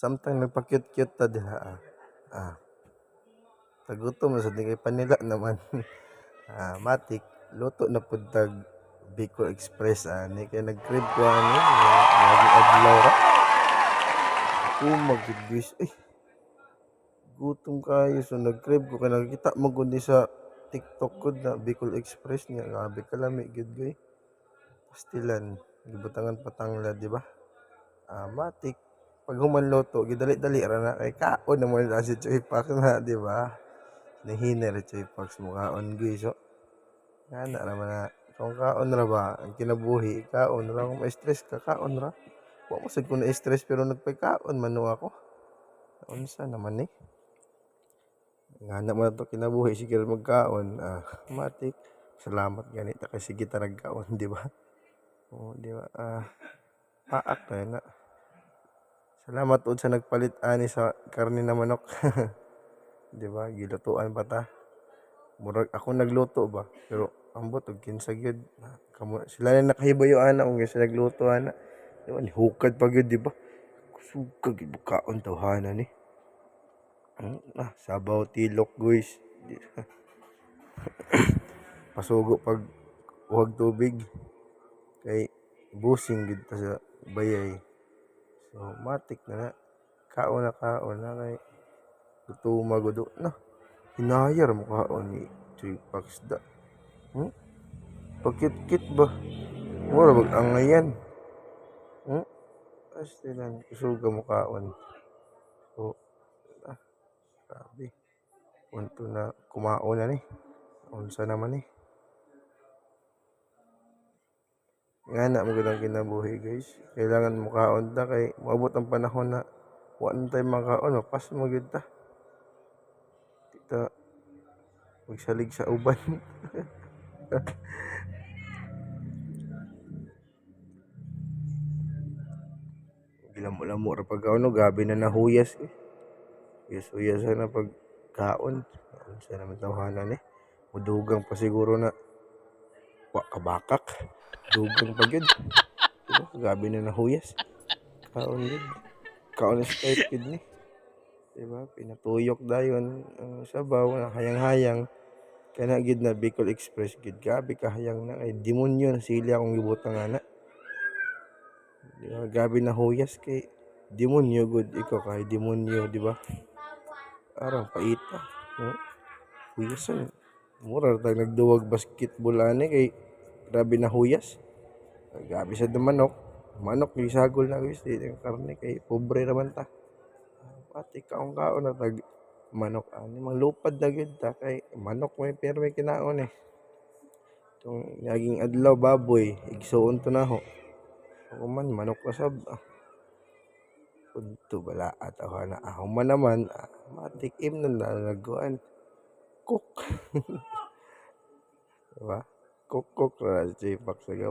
Samtang nagpa-cute-cute ta diha. Ah, tagutom na sa di kay panila naman. Matik luto na pud tag Bicol Express ani kay nag-crib ko ani lagi adlaw ra. Kumag gid guys. Ay, gutom kayo so nag-crib ko kay nakita mo gud ni sa TikTok ko na Bicol Express niya. Grabe kalami gid gay. Pastilan, gibutangan patangla, di ba? Matik pag human luto gidali-dali ra na kay kaon naman na si Choy Pax na, di ba? Nahina ra Choy Pax mo kaon guys. So, ana ra man na kung kaon ra ba ang kinabuhi kaon ra kung ma-stress ka kaon ra. Wa mo sad ko na stress pero nagpakaon man no ako. Unsa naman ni? Ngana man to kinabuhi sige ra magkaon. Matik salamat gani ta kay sige ta nagkaon, di ba? Oo, di ba? Paak na na. Salamat ud sa nagpalit ani sa karne na manok. Di ba? Gilutuan pa ta. Murag ako nagluto ba? Pero ambot og kinsa gyud. Sila na nakahibayo ana kung kinsa nagluto ana. Di ba? Hukad pa gyud, di ba? Sugag gyud kaon tawhana ni. Sabaw tilok guys. Pasugo pag huwag tubig. Kay busing gid ta sa bayay. So matik na kaon na kay tutuma gud na. Hinayar mo kaon ni Choy Pax da. Pakit-kit ba? Mura bag angayan. Pastilan kusuga mo kaon. So grabe. Punto na kumaon na ni. Unsa naman ni? Ngana mo gud ang kinabuhi guys. Kailangan mo kaon ta kay moabot ang panahon na wa na tayo makaon, mapas mo gid ta. Kita magsalig sa uban. Gilamo-lamo ra pagkaon gabi na nahuyas eh. Uyas na pagkaon. Unsa naman tawhana ni? Mudugang pa siguro na wa kabakak. Dugang pa gyud. Diba? Gabi na nahuyas. Kaon gid. Kaon straight gid ni. Diba? Pinatuyok dayon ang sabaw na hayang-hayang. Kana gid na Bicol Express gid. Gabi kahayang na kay demonyo na sili akong gibutang ana. Diba? Gabi na huyas kay demonyo gud ikaw kay demonyo, di ba? Arang paita. Huyasan. Mura tag nagduwag basketball ani kay grabe na huyas. Gabi sa manok. Manok gisagol na guys di ang karne kay pobre ra man ta. Pati kaon na tag manok ani malupad na gyud ta kay manok may perme kinaon eh. Tung naging adlaw baboy igsuon to na ho. Ako man manok kasab. Punto bala at na man naman matikim na nalaguan. Cook. Diba? Cook ra si Choy Pax sa gawa.